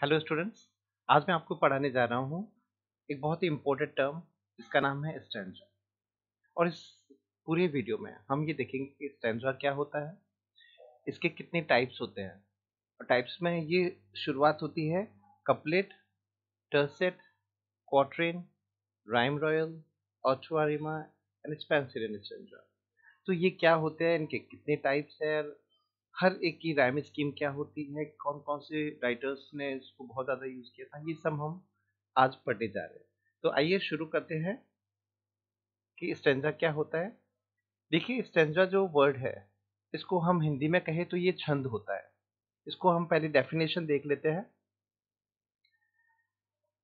Hello students. आज मैं आपको पढ़ाने जा रहा हूँ एक बहुत ही इम्पोर्टेंट टर्म जिसका नाम है स्टैंजा। और इस पूरे वीडियो में हम ये देखेंगे कि स्टैंजा क्या होता है, इसके कितने टाइप्स होते हैं। और टाइप्स में ये शुरुआत होती है couplet, tercet, quatrain, rhyme royal, ottava rima and Spenserian stanza. तो ये क्या होते हैं, इनके कितने टाइप्स हैं, हर एक की राइम स्कीम क्या होती है, कौन कौन से राइटर्स ने इसको बहुत ज़्यादा यूज़ किया था, ये सब हम आज पढ़ने जा रहे हैं। तो आइए शुरू करते हैं कि स्टेंजा क्या होता है। देखिए, स्टेंजा जो वर्ड है, इसको हम हिंदी में कहें तो ये छंद होता है। इसको हम पहले डेफिनेशन देख लेते हैं।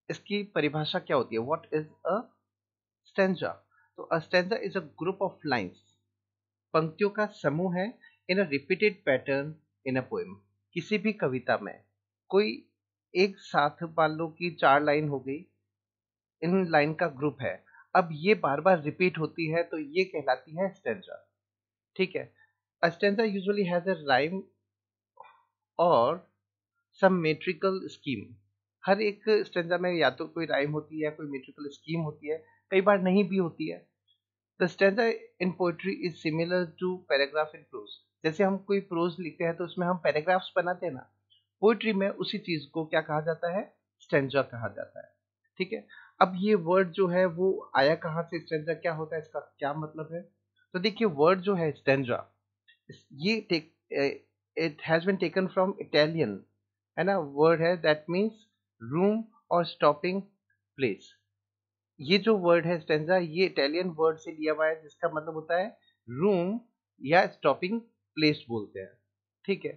इसकी परिभाषा क्या होती है, व्हाट इज अ स्टेंजा। तो a stanza is a group of lines, पंक्तियों का समूह है, in a repeated pattern in a poem. किसी भी कविता में कोई एक साथ मान लो कि 4 लाइन हो गई, इन लाइन का ग्रुप है। अब ये बार बार रिपीट होती है तो ये कहलाती है स्टेंजा। ठीक है। A stanza usually has a rhyme और सम मेट्रिकल स्कीम। हर एक स्टेंजा में या तो कोई राइम होती है या कोई मेट्रिकल स्कीम होती है, कई बार नहीं भी होती है। The stanza in poetry is similar to paragraph in prose. जैसे हम कोई प्रोज लिखते हैं तो उसमें हम पैराग्राफ्स बनाते हैं ना, पोएट्री में उसी चीज को क्या कहा जाता है, स्टेंजा कहा जाता है। ठीक है। अब ये वर्ड जो है वो आया कहाँ से, स्टेंजा क्या होता है, इसका क्या मतलब है। तो देखिए, वर्ड जो है स्टेंजा, ये take it has been taken from Italian, है ना, वर्ड है दैट मीन्स रूम और स्टॉपिंग प्लेस। ये जो वर्ड है स्टेंजा, ये इटालियन वर्ड से लिया हुआ है जिसका मतलब होता है रूम या स्टॉपिंग प्लेस बोलते हैं। ठीक है।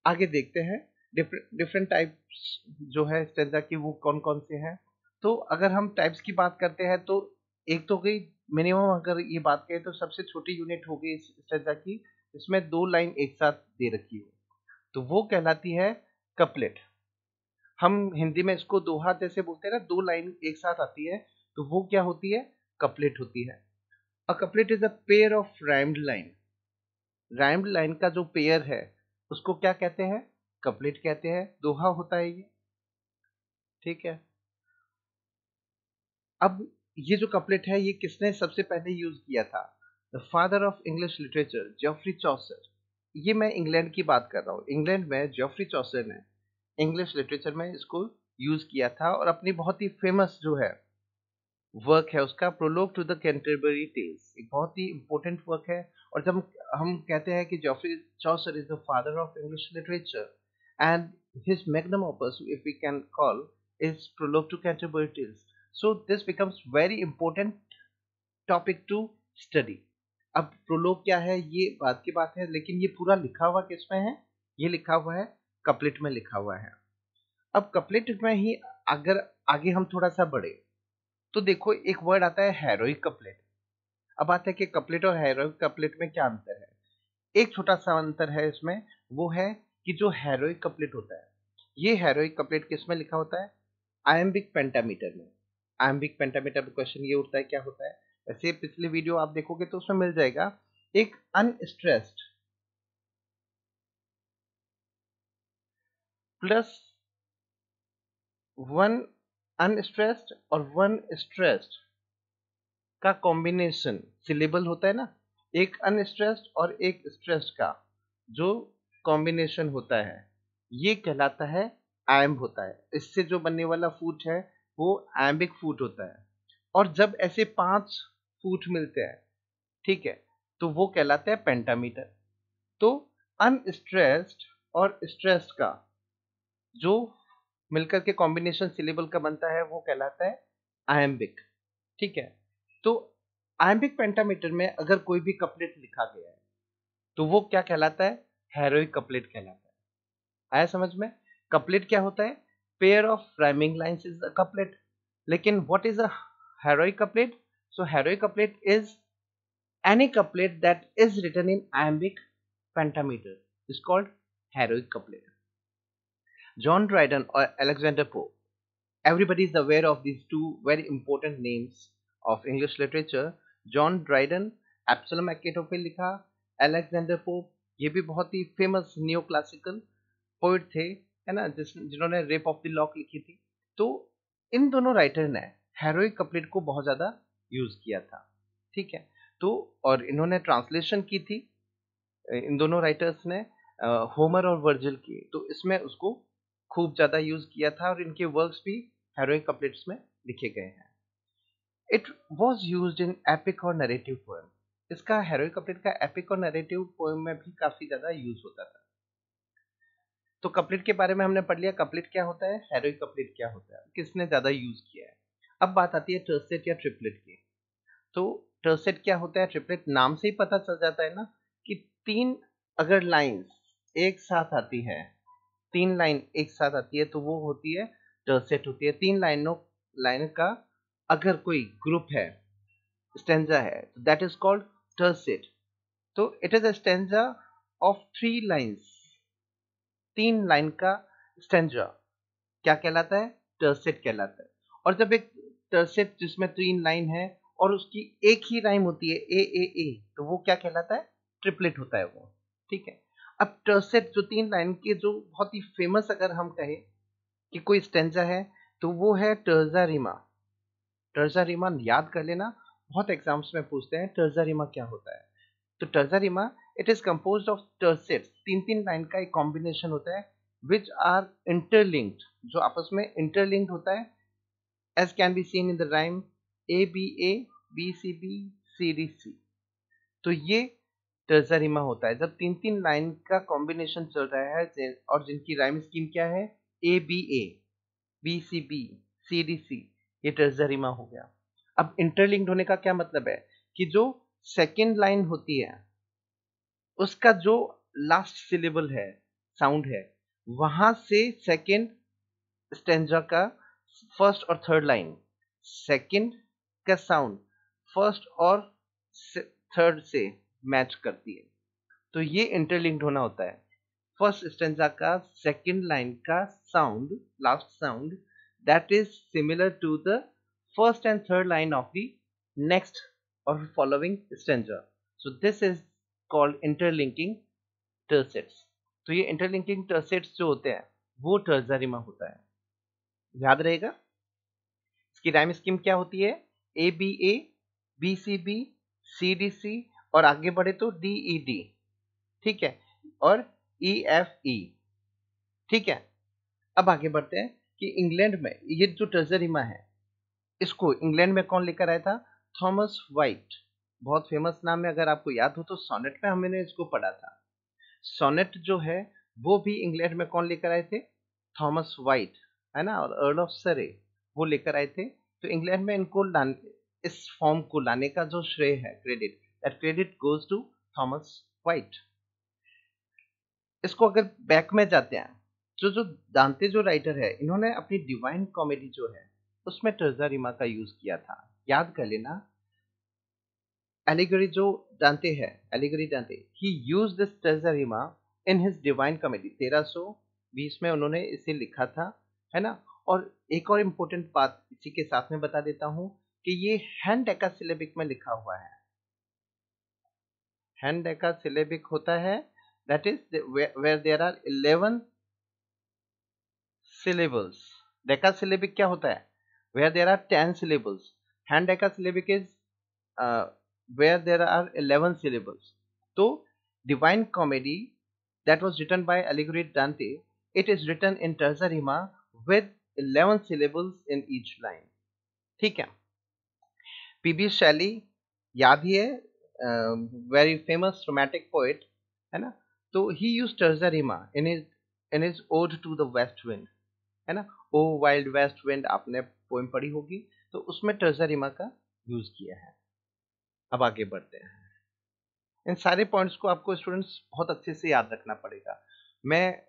आगे देखते हैं डिफरेंट टाइप्स जो है स्टेंजा की, वो कौन कौन से हैं। तो अगर हम टाइप्स की बात करते हैं तो एक तो गई मिनिमम, अगर ये बात करें तो सबसे छोटी यूनिट हो गई स्टेंजा की, इसमें 2 लाइन एक साथ दे रखी हो, तो वो कहलाती है कपलेट। हम हिंदी में इसको दोहा जैसे बोलते हैं ना, 2 लाइन एक साथ आती है, तो वो क्या होती है, कपलेट होती है। A couplet is a pair of rhymed line. Rhymed line का जो पेयर है उसको क्या कहते हैं, कपलेट कहते हैं। दोहा होता है ये। ठीक है। अब ये जो कपलेट है, ये किसने सबसे पहले यूज किया था, the father of English literature Geoffrey Chaucer. ये मैं इंग्लैंड की बात कर रहा हूँ। इंग्लैंड में जेफरी चॉसर ने इंग्लिश लिटरेचर में इसको यूज किया था, और अपनी बहुत ही फेमस जो है वर्क है उसका, prologue to the Canterbury Tales, एक बहुत ही इंपॉर्टेंट वर्क है। और जब हम कहते हैं कि Geoffrey Chaucer is the father of English literature, and his magnum opus if we can call is prologue to Canterbury Tales, so this becomes very important topic to study. अब prologue क्या है ये बात की बात है, लेकिन ये पूरा लिखा हुआ किसमें है, ये लिखा हुआ है कपलेट में लिखा हुआ है। अब कपलेट में ही अगर आगे हम थोड़ा सा बढ़े तो देखो, एक वर्ड आता है हेरोइक कपलेट। अब आता है कि कपलेट और हेरोइक कपलेट में क्या अंतर है। एक छोटा सा अंतर है इसमें, वो है कि जो हेरोइक कपलेट होता है, ये हेरोइक कपलेट किसमें लिखा होता है, आयम्बिक पेंटामीटर में। आयम्बिक पेंटामीटर में क्वेश्चन ये उठता है क्या होता है। ऐसे पिछले वीडियो आप देखोगे तो उसमें मिल जाएगा। एक अनस्ट्रेस्ड प्लस वन अनस्ट्रेस्ड और वन स्ट्रेस्ड का कॉम्बिनेशन सिलेबल होता है ना, एक अनस्ट्रेस्ड और एक स्ट्रेस्ड का जो कॉम्बिनेशन होता है, ये कहलाता है आयम्ब होता है। इससे जो बनने वाला फूट है वो आयम्बिक फूट होता है। और जब ऐसे 5 फूट मिलते हैं, ठीक है, तो वो कहलाता है पेंटामीटर। तो अनस्ट्रेस्ड और स्ट्रेस्ड का जो मिलकर के कॉम्बिनेशन सिलेबल का बनता है वो कहलाता है आयम्बिक। ठीक है। तो आयम्बिक पेंटामीटर में अगर कोई भी कपलेट लिखा गया है तो वो क्या कहलाता है, हेरोइक कपलेट कहलाता है। आया समझ में। कपलेट क्या होता है, pair of rhyming lines is a couplet. लेकिन what is a heroic couplet, so heroic couplet is any couplet that is written in iambic pentameter is called heroic couplet. John Dryden or Alexander Pope, everybody is aware of these two very important names of English literature. John Dryden Absalom मैकेटोफे लिखा, Alexander Pope ये भी बहुत ही famous neoclassical poet थे, है ना, जिन्होंने रेप ऑफ द लॉक लिखी थी। तो इन दोनों राइटर ने हेरोइक कपलेट को बहुत ज्यादा यूज किया था, ठीक है। तो और इन्होंने ट्रांसलेशन की थी, इन दोनों राइटर्स ने होमर और वर्जिल की, तो इसमें उसको खूब ज्यादा यूज किया था और इनके वर्क्स भी हेरोइक कपलेट्स में लिखे गए हैं। It was use in epic और नरेटिव पोएम। इसका हेरोइक कपलेट का एपिक और नरेटिव पोएम में भी काफी ज्यादा यूज होता था। तो कपलेट के बारे में हमने पढ़ लिया, कपलेट क्या होता है, हेरोइक कपलेट क्या होता है, किसने ज्यादा यूज किया है। अब बात आती है टर्सेट या ट्रिपलेट की। तो टर्सेट क्या होता है, ट्रिपलेट नाम से ही पता चल जाता है ना कि तीन अगर लाइंस एक साथ आती है, तीन लाइन एक साथ आती है तो वो होती है टर्सेट होती है। तीन लाइन का अगर कोई ग्रुप है, स्टेंजा है, दैट इज कॉल्ड टर्सेट। तो it is a stanza of 3 lines. 3 line का स्टेंजा क्या कहलाता है, टर्सेट कहलाता है। और जब एक टर्सेट जिसमें 3 लाइन है और उसकी एक ही राइम होती है ए, तो वो क्या कहलाता है, ट्रिपलेट होता है वो, ठीक है। अब टर्सेट जो 3 लाइन के जो बहुत ही फेमस अगर हम कहें कि कोई स्टेंजा है तो वो है टर्जा रिमा। टर्जा रिमा याद कर लेना, बहुत एग्जाम्स में पूछते हैं टर्जा रिमा क्या होता है। तो terza rima it is composed of tercets, 3 line का एक कॉम्बिनेशन होता है विच आर इंटरलिंक्ड, जो आपस में इंटरलिंक्ड होता है, as can be seen in the rhyme A B C B C D C. तो ये टर्जा रिमा होता है जब 3 लाइन का कॉम्बिनेशन चल रहा है और जिनकी राइम स्कीम क्या है ए बी सी डी सी, ये टर्जा रिमा हो गया। अब इंटरलिंक्ड होने का क्या मतलब है कि जो सेकेंड लाइन होती है उसका जो लास्ट सिलेबल है, साउंड है, वहां से सेकेंड स्टेंजा का फर्स्ट और थर्ड लाइन, सेकेंड का साउंड फर्स्ट और थर्ड से मैच करती है, तो ये इंटरलिंक्ड होना होता है। फर्स्ट स्टेंजा का सेकेंड लाइन का sound, last sound, that is similar to the first and third line of the next और following stanza. So this is called interlinking tercets. तो ये इंटरलिंकिंग टर्सेट्स जो होते हैं वो टर्जा रिमा होता है, याद रहेगा। इसकी राइम स्कीम क्या होती है, ए बी सी डी सी, और आगे बढ़े तो डी ई डी, ठीक है, और ई एफ ई, ठीक है। अब आगे बढ़ते हैं कि इंग्लैंड में ये जो टर्जा रिमा है इसको इंग्लैंड में कौन लेकर आया था, थॉमस वाइट। बहुत फेमस नाम है, अगर आपको याद हो तो सोनेट में हमने इसको पढ़ा था। सोनेट जो है वो भी इंग्लैंड में कौन लेकर आए थे, थॉमस वाइट, है ना, और अर्ल ऑफ सरे वो लेकर आए थे। तो इंग्लैंड में इनको इस फॉर्म को लाने का जो श्रेय है, credit, that credit goes to Thomas Wyatt. इसको अगर बैक में जाते हैं, जो दांते जो राइटर है इन्होंने अपनी डिवाइन कॉमेडी जो है उसमें टर्जा रिमा का यूज किया था, याद कर लेना। एलिगरी जो दांते है, एलिगरी Dante, he use this terza rima in his Divine Comedy, 1320 में उन्होंने इसे लिखा था, है ना। और एक और इम्पोर्टेंट बात इसी के साथ में बता देता हूं कि ये हैंड डेकासिलेबिक में लिखा हुआ है। हैंड डेकासिलेबिक होता है that is where there are 11 syllables. Decasyllabic क्या होता है, where there are 10 syllables. hand decasyllabic is where there are 11 syllables. तो divine comedy that was written by Alighieri Dante, it is written in terza rima with 11 syllables in each line, ठीक है। PB Shelley याद ही है, very famous romantic poet, है ना। तो he use terza rima in his ode to the West Wind, है ना। O wild West Wind आपने पोएम पढ़ी होगी, तो उसमें टर्जा रिमा का यूज किया है। अब आगे बढ़ते हैं, इन सारे पॉइंट्स को आपको स्टूडेंट्स बहुत अच्छे से याद रखना पड़ेगा। मैं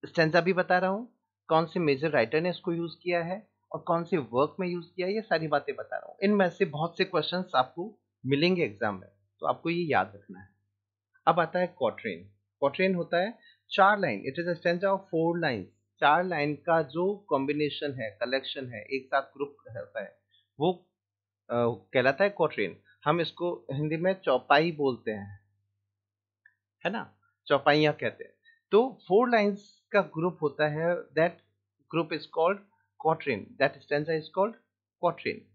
स्टेंजा भी बता रहा हूँ, कौन से मेजर राइटर ने इसको यूज किया है और कौन से वर्क में यूज किया है, ये सारी बातें बता रहा हूँ। इनमें से बहुत से क्वेश्चंस आपको मिलेंगे एग्जाम में, तो आपको ये याद रखना है। अब आता है क्वाट्रेन। क्वाट्रेन होता है 4 line, it is a stanza of 4 line. 4 line का जो कॉम्बिनेशन है, कलेक्शन है, एक साथ ग्रुप होता है, वो कहलाता है क्वाट्रेन। हम इसको हिंदी में चौपाई बोलते हैं, है ना, चौपाइयाँ कहते हैं। तो 4 लाइंस का ग्रुप होता है, that group is called quatrain, that stanza is called quatrain.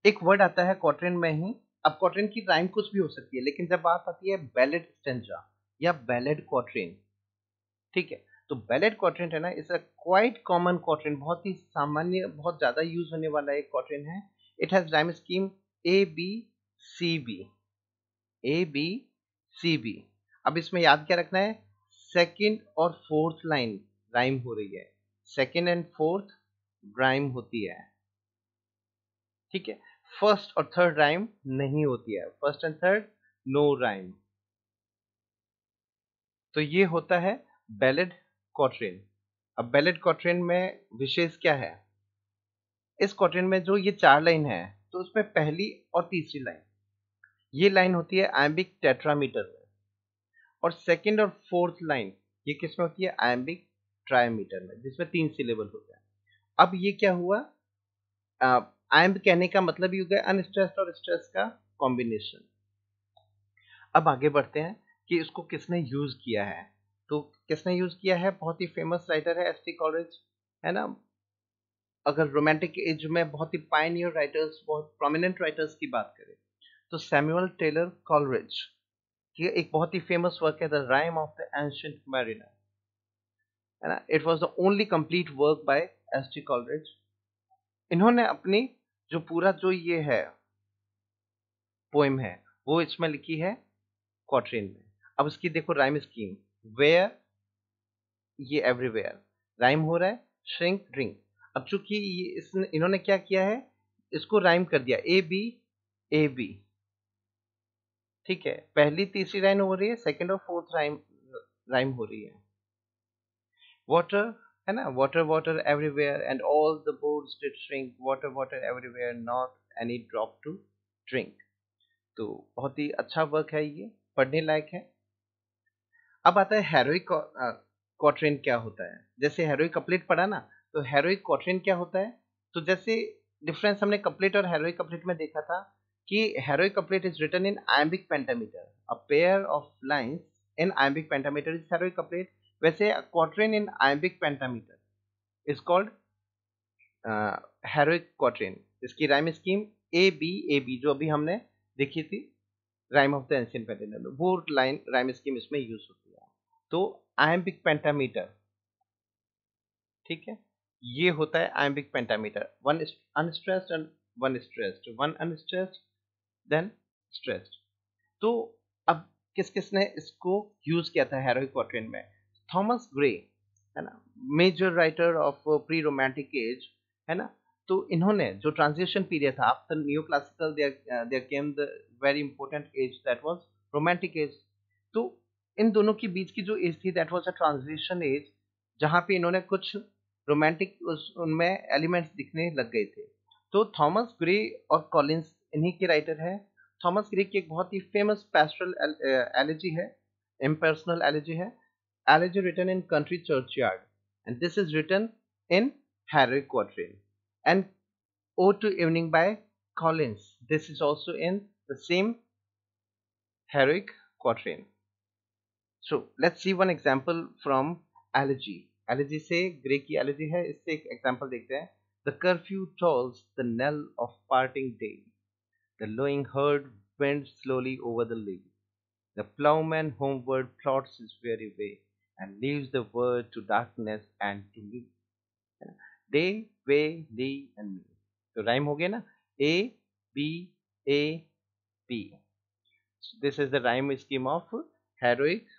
एक वर्ड आता है क्वाट्रेन में ही। अब क्वाट्रेन की राइम कुछ भी हो सकती है, लेकिन जब बात आती है बैलेड स्टैंजा या बैलेड क्वाट्रेन, ठीक है, तो बैलेड क्वाट्रेन है ना, is a quite common quatrain, बहुत ही सामान्य, बहुत ज्यादा यूज होने वाला एक क्वाट्रेन है। It has rhyme scheme A B C B, A B C B. अब इसमें याद क्या रखना है, सेकंड और फोर्थ लाइन राइम हो रही है, सेकंड एंड फोर्थ राइम होती है, ठीक है। फर्स्ट और थर्ड राइम नहीं होती है, first and third no rhyme. तो ये होता है बैलेड क्वाट्रेन। अब बैलेड क्वाट्रेन में विशेष क्या है, इस क्वाट्रेन में जो ये 4 लाइन है, तो उसमें पहली और तीसरी लाइन, ये लाइन होती है आयम्बिक टेट्रामीटर में, और सेकंड और फोर्थ लाइन ये किस में होती है, आयम्बिक ट्रायमीटर में, जिसमें 3 सिलेबल होते हैं। अब ये क्या हुआ, आयम्ब कहने का मतलब ही हो गया अनस्ट्रेस्ड और स्ट्रेस का कॉम्बिनेशन। अब आगे बढ़ते हैं कि इसको किसने यूज किया है। तो किसने यूज किया है, बहुत ही फेमस राइटर है एस टी कॉलरिज, है ना। अगर रोमांटिक एज में बहुत ही पायनियर राइटर्स, बहुत प्रोमिनेंट राइटर्स की बात करें, तो सैमुअल टेलर कॉलरिज, ये एक बहुत ही फेमस वर्क है, the rhyme of the ancient mariner, है ना। It was the only complete work by S T Coleridge. इन्होंने अपनी जो पूरा जो ये है पोएम है, वो इसमें लिखी है क्वाट्रेन में। अब इसकी देखो राइम स्कीम, वेयर, ये एवरीवेयर, राइम हो रहा है, श्रिंक ड्रिंक। अब चूंकि इन्होंने क्या किया है, इसको राइम कर दिया, ए बी, ठीक है। पहली तीसरी लाइन हो रही है, सेकंड और फोर्थ राइम राइम हो रही है। वाटर, है ना, water water everywhere and all the boards did shrink, water water everywhere not any drop to drink. तो बहुत ही अच्छा वर्क है, ये पढ़ने लायक है। अब आता है हेरोइक क्वाट्रेन क्या होता है। जैसे हेरोइक कपलेट पढ़ा ना, तो हेरोइक क्वाट्रेन क्या होता है, तो जैसे डिफरेंस हमने कपलेट और हेरोइक कपलेट में देखा था कि heroic couplet is written in iambic pentameter, a pair of lines in iambic pentameter is heroic couplet. वैसे quatrain in iambic pentameter is called heroic quatrain. इसकी राइम स्कीम ए b जो अभी हमने देखी थी, rhyme of the ancient pentameter, वो line rhyme scheme इसमें use होती है। तो आयम्बिक पेंटामीटर, ठीक है, ये होता है iambic pentameter, one unstressed and one stressed, one unstressed then stressed. तो अब किस किसने इसको यूज किया था हेरोइक क्वाट्रेन में, थॉमस ग्रे, है ना, major writer of pre romantic age, है ना। तो इन्होंने जो ट्रांजिशन पीरियड था after new classical, there came the very important age that was romantic age. तो इन दोनों के बीच की जो एज थी, that was a transition as, जहां पे इन्होंने कुछ रोमांटिक उनमें एलिमेंट्स दिखने लग गए थे। तो थॉमस ग्रे और कॉलिंस इन्हीं के राइटर है। थॉमस ग्रे की एक बहुत ही फेमस पैस्टोरल एलेजी है, इम्पर्सनल एलेजी है, elegy written in country churchyard, and this is written in heroic quatrain. And ode to evening by Collins, this is also in the same heroic quatrain. So let's see one example from elegy. Elegy से grey की elegy है, इससे एक example देखते हैं। The curfew tolls the knell of parting day. The lowing herd wends slowly over the lea. The plowman homeward plods his weary way and leaves the word to darkness and to me. Day, way, lee and me. तो rhyme हो गया ना, A B A B. This is the rhyme scheme of heroic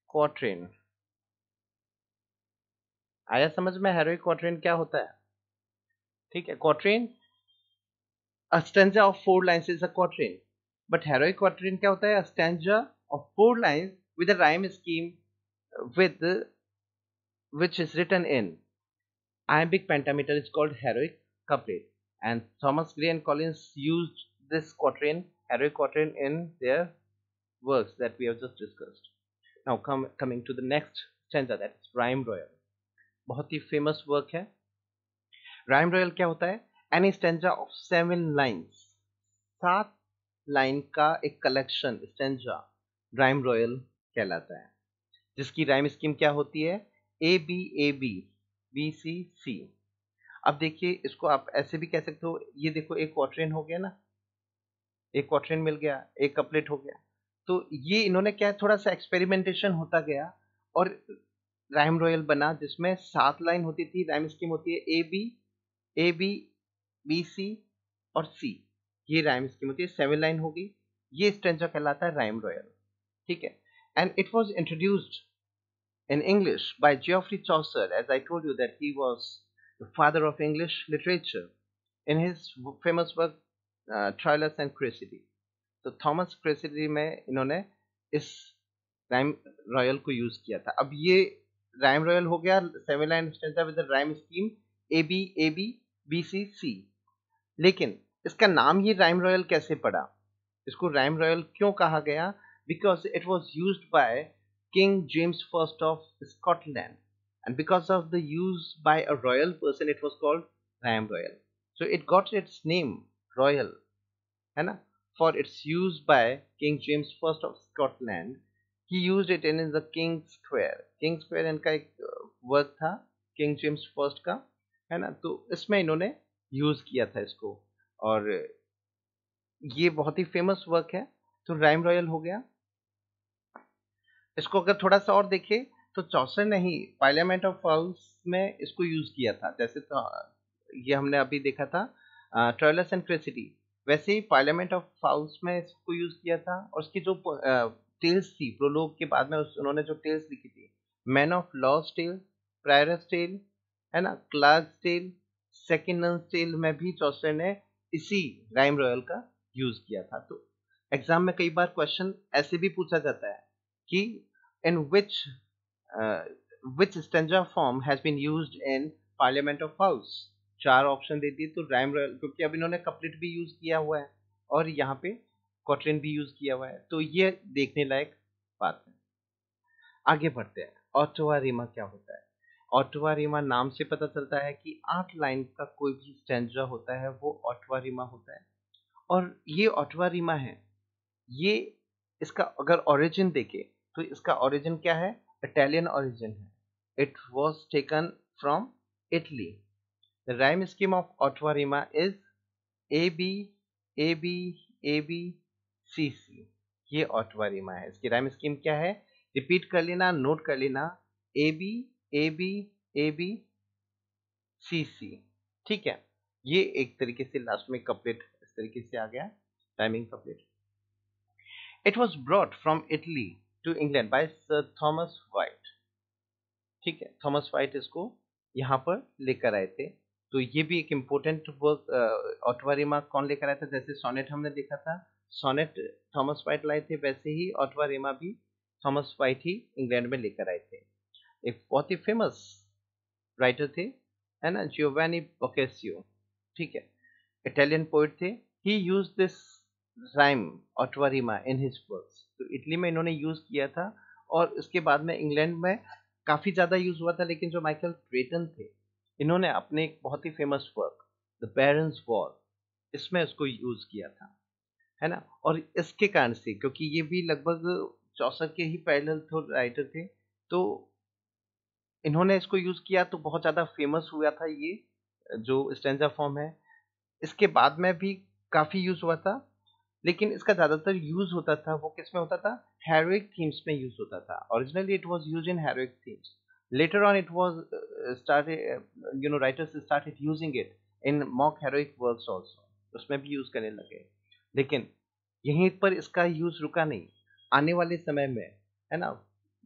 quatrain. आया समझ में heroic quatrain क्या होता है, ठीक है। Quatrain, a stanza of 4 lines is a quatrain, but heroic quatrain क्या होता है, a stanza of 4 lines with a rhyme scheme with which is written in iambic pentameter is called heroic couplet, and Thomas Gray and Collins used this quatrain, heroic quatrain, in their works that we have just discussed. Now coming to the next stanza, that is rhyme royal, बहुत ही famous work है। Rhyme royal क्या होता है, any stanza of 7 lines, 7 line का एक collection stanza rhyme royal कहलाता है, जिसकी राइम स्कीम क्या होती है, a b A b b c c. अब देखिए इसको आप ऐसे भी कह सकते हो, ये देखो एक क्वार्टरेन हो गया ना, एक क्वार्टरेन मिल गया, एक कपलेट हो गया। तो ये इन्होंने क्या है, थोड़ा सा एक्सपेरिमेंटेशन होता गया और राइम रॉयल बना, जिसमें 7 लाइन होती थी। राइम स्कीम होती है ए बी बी सी और सी, ये राइम स्कीम होती है। 7 लाइन होगी, ये स्टेंजा कहलाता है राइम रॉयल, ठीक है। And it was introduced in English by Geoffrey Chaucer, as I told you that he was the father of English literature, in his famous work Troilus and Cressida। तो Thomas क्रेसिडी में इन्होंने इस rhyme royal को use किया था। अब ये rhyme royal हो गया 7 line stanza with rhyme scheme A b b c c. लेकिन इसका नाम ये राइम रॉयल कैसे पड़ा, इसको राइम रॉयल क्यों कहा गया, because it was use by king James first of Scotland, and because of the use by a royal person it was called rhyme royal. So it got its name royal, है ना, for its use by king James first of Scotland. He used it in the king square. King square इनका एक work था king James first का, है ना, तो इसमें इन्होंने यूज किया था इसको, और ये बहुत ही फेमस वर्क है। तो राइम रॉयल हो गया। इसको अगर थोड़ा सा और देखें तो चौसर ने ही पार्लियामेंट ऑफ फाउल्स में इसको यूज किया था। जैसे तो ये हमने अभी देखा था ट्रोइलस एंड क्रेसिडी, वैसे ही पार्लियामेंट ऑफ फाउल्स में इसको यूज किया था। और उसकी जो टेल्स थी प्रोलोग के बाद में उन्होंने जो टेल्स लिखी थी, man of law's tale, Prioress tale, है ना, क्लार्क्स टेल, सेकेंड टेल में भी चौसर ने इसी राइम रॉयल का यूज किया था। तो एग्जाम में कई बार क्वेश्चन ऐसे भी पूछा जाता है कि in which stanza form has been used in Parliament of House। 4 option दे दिए। तो राइम रॉयल, क्योंकि अब इन्होंने कपलेट भी यूज किया हुआ है और यहाँ पे क्वार्टरेन भी यूज किया हुआ है, तो ये देखने लायक बात है। आगे बढ़ते हैं, ऑटोवा रीमा क्या होता है। ऑटोवा रीमा नाम से पता चलता है कि 8 लाइन का कोई भी स्टैंजा होता है वो ऑटोवा रीमा होता है। और ये ऑटोवा रीमा है, ये इसका अगर ओरिजिन देखें तो इसका ओरिजिन क्या है, इटालियन ओरिजिन है। It was taken from Italy. The rhyme scheme of ottava rima is a b A b A B c c. ये ऑटोवा रीमा है। इसकी राइम स्कीम क्या है, रिपीट कर लेना, नोट कर लेना, a b A b A B c c, ठीक है। ये एक तरीके से लास्ट में कपलेट इस तरीके से आ गया, rhyming couplet. It was brought from Italy to England by Sir Thomas White। ठीक है, थॉमस वाइट इसको यहाँ पर लेकर आए थे। तो ये भी एक इम्पोर्टेंट वर्क। ऑटोवा रीमा कौन लेकर आया था, जैसे सोनेट हमने देखा था, सोनेट थॉमस वाइट लाए थे, वैसे ही ऑटोवा रीमा भी थॉमस वाइट ही इंग्लैंड में लेकर आए थे। एक बहुत ही फेमस राइटर थे, है ना, जियोवानी बोकेसियो, ठीक है, इटालियन पोइट थे। He use this rhyme ottava rima in his works. तो इटली में इन्होंने यूज किया था और इसके बाद में इंग्लैंड में काफी ज्यादा यूज हुआ था। लेकिन जो माइकल क्रेटन थे, इन्होंने अपने एक बहुत ही famous work the Barons' War, इसमें इसको यूज किया था, है ना। और इसके कारण से, क्योंकि ये भी लगभग चौसर के ही पैरेलल राइटर थे, तो इन्होंने इसको यूज किया तो बहुत ज्यादा फेमस हुआ था ये जो स्टैंजा फॉर्म है। इसके बाद में भी काफी यूज हुआ था, लेकिन इसका ज्यादातर यूज होता था वो किसमें होता था, हेरोइक थीम्स में यूज होता था। Originally it was used in heroic themes, later on it was started, writers started using it in mock heroic works also, उसमें भी यूज करने लगे। लेकिन यहीं पर इसका यूज रुका नहीं, आने वाले समय में, है ना,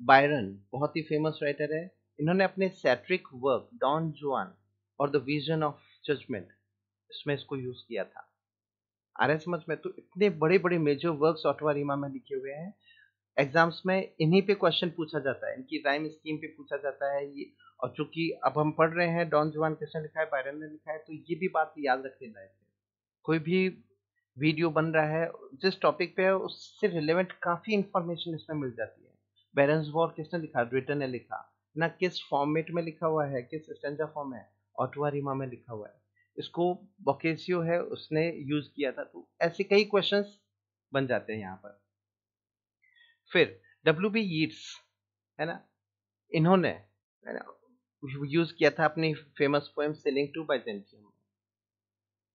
बायरन बहुत ही फेमस राइटर है, इन्होंने अपने सैट्रिक वर्क डॉन जुआन और द विजन ऑफ जजमेंट, इसमें इसको यूज किया था। आ रहा है समझ में। तो इतने बड़े बड़े मेजर वर्क्स ऑटोवा रीमा में लिखे हुए हैं, एग्जाम्स में इन्हीं पे क्वेश्चन पूछा जाता है, इनकी राइम स्कीम पे पूछा जाता है ये। और चूंकि अब हम पढ़ रहे हैं डॉन जुआन किसने लिखा है, बायरन ने लिखा है, तो ये भी बात याद रखने लायक है। कोई भी वीडियो बन रहा है जिस टॉपिक पे है उससे रिलेवेंट काफी इंफॉर्मेशन इसमें मिल जाती है। बैरन्स वॉर किसने लिखा, ब्रिटन ने लिखा ना, किस फॉर्मेट में लिखा हुआ है, किस स्टैंजा फॉर्म है, ऑटोवा रीमा में लिखा हुआ है, इसको बोकेसियो है उसने यूज किया था। तो ऐसे कई क्वेश्चंस बन जाते हैं यहाँ पर। फिर W.B. Yeats, है ना, इन्होंने, है ना, यूज किया था अपनी famous poem sailing to Byzantium.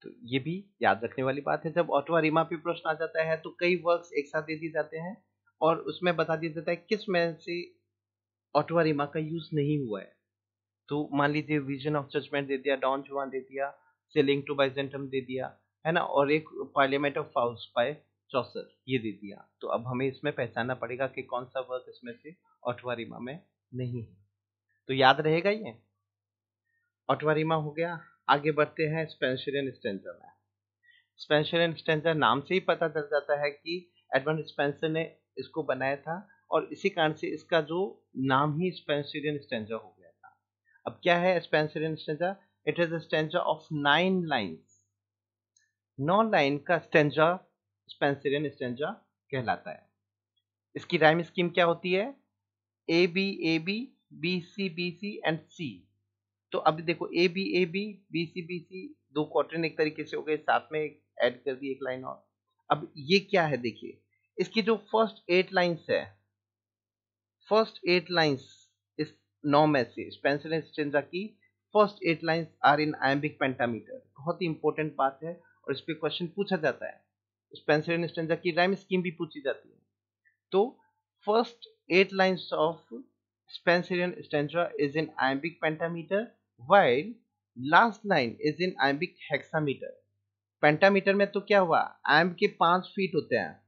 तो ये भी याद रखने वाली बात है। जब ऑटो रीमा पे प्रश्न आ जाता है तो कई वर्क्स एक साथ दे दिए जाते हैं और उसमें बता दिया जाता है किस में से ऑटो रीमा का यूज नहीं हुआ है। तो मान लीजिए विजन ऑफ जजमेंट दे दिया, डॉन जुआन दे दिया, सेलिंग टू बाइजेंटम दे दिया, है ना, और एक पार्लियामेंट ऑफ फाउल्स बाय चौसर ये दे दिया। तो अब हमें इसमें पहचानना पड़ेगा कि कौन सा वर्क इसमें से ऑटो रीमा में नहीं है। तो याद रहेगा ये ऑटो रीमा हो गया। आगे बढ़ते हैं स्पेंसरियन स्टैंजा में। स्पेंसरियन स्टैंजा नाम से ही पता चल जाता है कि एडमंड स्पेंसर ने इसको बनाया था और इसी कारण से इसका जो नाम ही स्पेंसरियन स्टैंजा हो गया था। अब क्या है Spenserian stanza? It is a stanza of 9 lines. 9 line का स्टैंजा स्पेंसरियन स्टैंजा कहलाता है। इसकी राइम स्कीम क्या होती है? A b b c and c. तो अभी देखो ए बी सी दो क्वार्टर एक तरीके से हो गए, साथ में ऐड कर दी एक लाइन और। अब ये क्या है देखिए, इसकी जो फर्स्ट 8 लाइंस है, फर्स्ट 8 लाइंस इस 9 में से स्पेंसर एंड स्टेंजा की first 8 lines are in iambic pentameter. बहुत ही इंपॉर्टेंट बात है और इस पे क्वेश्चन पूछा जाता है। स्पेंसर एंड स्टेंजा की राइम स्कीम भी पूछी जाती है। तो first 8 lines of Spencerian stanza is in iambic pentameter while last line is in iambic hexameter। Pentameter में तो क्या हुआ, आयम्ब के 5 फीट होते हैं,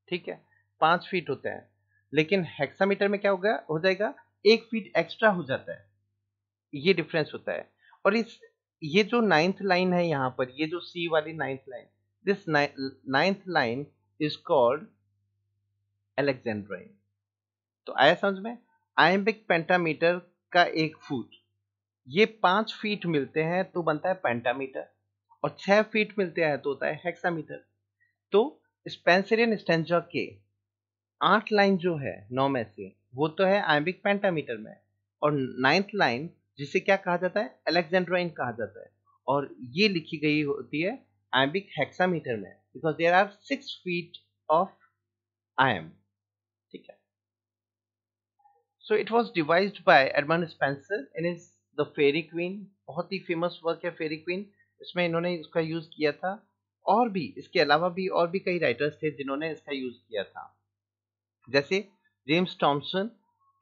ठीक है, 5 फीट होते हैं, लेकिन हेक्सामीटर में क्या होगा, हो जाएगा 1 फीट एक्स्ट्रा हो जाता है। ये डिफरेंस होता है। और इस ये जो 9th लाइन है यहाँ पर, ये जो सी वाली 9th line, this 9th line is called Alexandrine. तो आया समझ में? आयम्बिक पेंटामीटर का 1 फुट, ये 5 फीट मिलते हैं तो बनता है पेंटामीटर, और 6 फीट मिलते हैं तो होता है हेक्सामीटर। तो स्पेंसरियन स्टेंजा के 8 लाइन जो है 9 में से, वो तो है आयम्बिक पेंटामीटर में, और 9th लाइन जिसे क्या कहा जाता है, अलेक्जेंड्राइन कहा जाता है, और ये लिखी गई होती है आयम्बिक हेक्सामीटर में, because there are 6 feet of iamb. ठीक है। So it was devised by Edmund Spencer in his The Fairy Queen। बहुत ही फेमस वर्क है फेरी क्वीन, इसमें इन्होंने इसका यूज किया था। और भी इसके अलावा भी और भी कई राइटर्स थे जिन्होंने इसका यूज किया था, जैसे James Thomson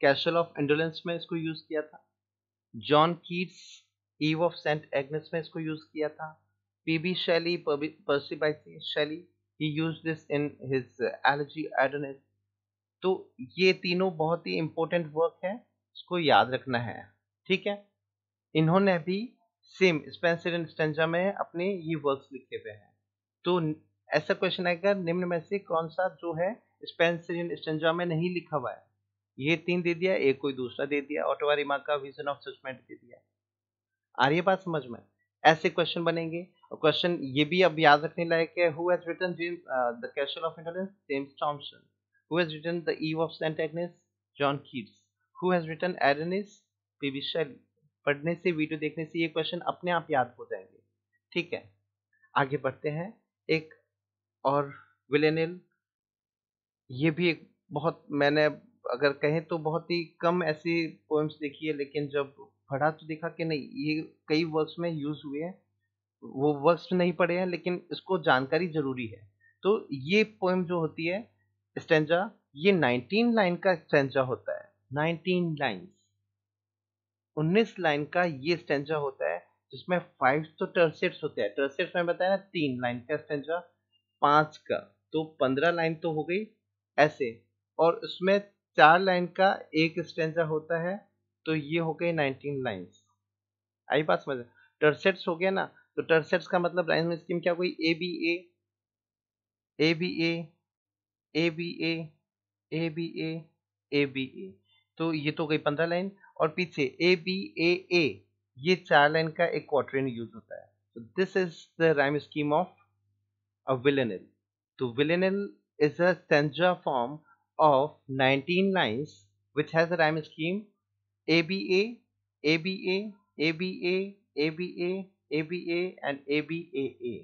Castle of Indolence में इसको यूज किया था, John Keats Eve of Saint Agnes में इसको यूज किया था, पीबी शैली पर्सी बाइसी शैली ही used this in his LG Adonis. तो ये तीनों बहुत ही इंपॉर्टेंट वर्क है, इसको याद रखना है। ठीक है, इन्होंने भी सेम स्पेंसर एंड स्टेंजा में अपने ये वर्क्स लिखे हुए हैं। तो ऐसा क्वेश्चन आएगा, निम्न में से कौन सा जो है स्पेंसर एंड स्टेंजा में नहीं लिखा हुआ है? ये 3 दे दिया, एक कोई दूसरा दे दिया, ऑटो रीमा का विजन ऑफ जजमेंट दे दिया। आ रही है बात समझ में? ऐसे क्वेश्चन बनेंगे। और क्वेश्चन ये भी अब याद रखने लायक है, who has written the Castle of Indolence? James Thomson. Who has written the Eve of Saint Agnes? John Keats. Who has written Adonais? PB Shelley. पढ़ने से, वीडियो देखने से ये क्वेश्चन अपने आप याद हो जाएंगे। ठीक है, आगे बढ़ते हैं। एक और विलेनिल, ये भी एक बहुत, मैंने अगर कहें तो बहुत ही कम ऐसी पोएम्स देखी है, लेकिन जब पढ़ा तो देखा कि नहीं, ये कई वर्क्स में यूज हुए हैं। वो वर्क्स नहीं पढ़े हैं लेकिन इसको जानकारी जरूरी है। तो ये पोएम जो होती है स्टेंजा, ये 19 लाइन का स्टेंजा होता है। 19 लाइन्स, 19 लाइन का ये स्टेंजा होता है, जिसमें 5 तो टर्सेट्स होते हैं। टर्सेट्स में बताया ना, 3 लाइन का स्टेंजा, 5 का, तो 15 लाइन तो हो गई ऐसे, और उसमें 4 लाइन का एक स्टेंजा होता है, तो ये हो गई 19 लाइन्स। आई बात समझ? टर्सेट्स हो गया ना, तो टर्सेट्स का मतलब राइम स्कीम क्या हुई? A b a, a b a, a b a, a b a, a b a. तो ये तो गई 15 लाइन, और पीछे ए बी ए, ये 4 लाइन का एक क्वार्टरन यूज होता है। तो this is the rhyme scheme of a villanelle. तो villanelle is a stanza form of 19 lines which has a rhyme scheme ABA, ABA, ABA, ABA, ABA and ABAA।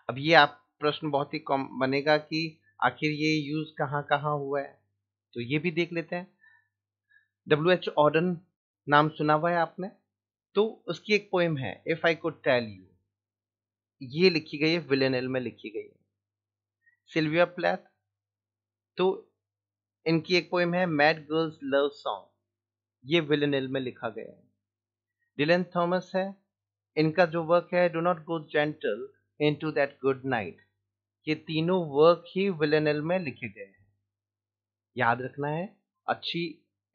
अब ये आप प्रश्न बहुत ही कम बनेगा कि आखिर ये यूज कहाँ कहाँ हुआ है, तो ये भी देख लेते हैं। W.H. ऑर्डन नाम सुना हुआ है आपने? तो उसकी एक पोएम है if I could tell you, ये लिखी गई है, विलेनेल में लिखी गई है। सिल्विया प्लैथ, तो इनकी एक पोएम है मैड गर्ल्स लव सॉन्ग, ये विलेनेल में लिखा गया है। डिलन थॉमस है, इनका जो वर्क है do not go gentle into that good night, ये तीनों वर्क ही विलेनेल में लिखे गए हैं। याद रखना है, अच्छी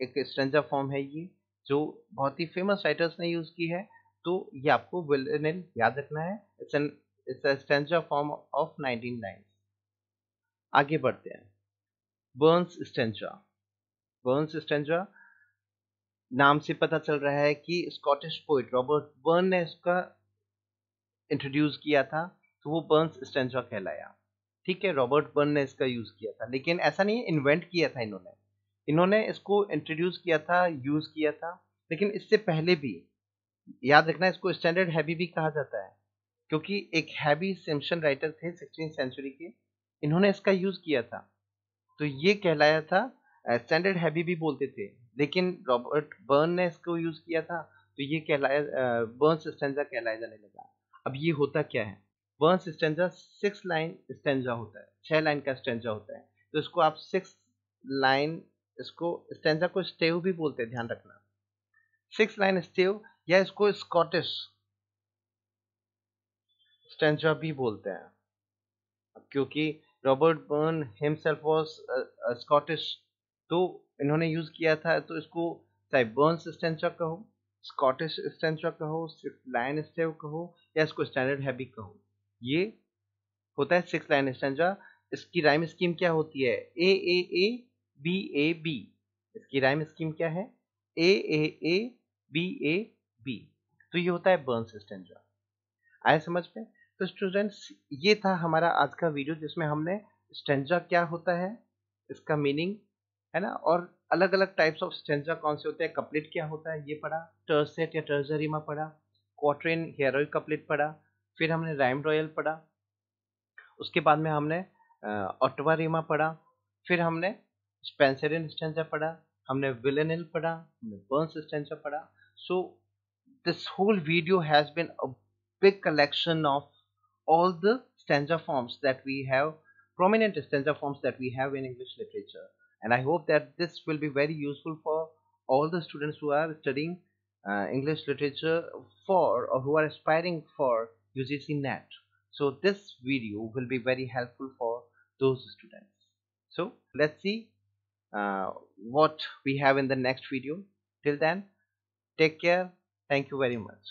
एक स्ट्रेंजा फॉर्म है ये, जो बहुत ही फेमस राइटर्स ने यूज की है, तो ये आपको विलेनेल याद रखना है। It's a stanza form of 19 lines. आगे बढ़ते हैं। Burns stanza. बर्न्स स्ट्रेंजा नाम से पता चल रहा है कि स्कॉटिश पोइट रॉबर्ट बर्न ने इसका इंट्रोड्यूस किया था, तो वो बर्न्स स्ट्रेंजा कहलाया। ठीक है, रॉबर्ट बर्न ने इसका यूज किया था, लेकिन ऐसा नहीं है इन्वेंट किया था इन्होंने, इन्होंने इसको इंट्रोड्यूस किया था, यूज किया था। लेकिन इससे पहले भी याद रखना, इसको स्टैंडर्ड हैवी भी कहा जाता है, क्योंकि एक हैवी सिम्पसन राइटर थे 16वीं सेंचुरी के, इन्होंने इसका यूज किया था, तो ये कहलाया था स्टैंडर्ड हैवी भी बोलते थे। लेकिन रॉबर्ट बर्न ने इसको यूज किया था, तो ये कहलाया बर्न्स स्टैंजा कहलाया जाने लगा। अब ये होता क्या है, बर्न्स स्टैंजा 6 लाइन स्टैंजा होता है, 6 लाइन का स्टैंजा होता है, तो इसको आप 6 लाइन, इसको स्टैंजा को स्टेव भी बोलते हैं, ध्यान रखना, 6 लाइन स्टेव, या इसको स्कॉटिश स्टैंजा भी बोलते हैं, क्योंकि Robert burn himself was Scottish, तो इन्होंने यूज किया था, तो इसको चाहे बर्न्स स्टैंजा कहो, स्कॉटिश स्टैंजा कहो, 6 लाइन स्टेव कहो, या इसको स्टैंडर्ड हैवी कहो, ये होता है 6 लाइन स्टैंजा। इसकी राइम स्कीम क्या होती है, ए ए ए बी ए बी, इसकी राइम स्कीम क्या है, ए ए ए बी ए बी, तो ये होता है बर्न्स स्टैंजा। आया समझ में? तो स्टूडेंट्स, ये था हमारा आज का वीडियो, जिसमें हमने स्टेंजा क्या होता है, इसका मीनिंग है ना, और अलग अलग टाइप्स ऑफ स्टेंजा कौन से होते हैं, कपलेट क्या होता है ये पढ़ा, टर्सेट या टर्जरीमा पढ़ा, क्वाट्रेन हेरोइक कपलेट पढ़ा, फिर हमने राइम रॉयल पढ़ा, उसके बाद में हमने ऑटवा रीमा पढ़ा, फिर हमने स्पेंसरियन स्टेंजा पढ़ा, हमने विलेनिल पढ़ा, हमने बर्न्स स्टेंजा पढ़ा। सो this whole video has been a big collection of all the stanza forms that we have, prominent stanza forms that we have in English literature. And I hope that this will be very useful for all the students who are studying English literature for, or who are aspiring for UGC NET. So this video will be very helpful for those students. So let's see what we have in the next video. Till then, take care. Thank you very much.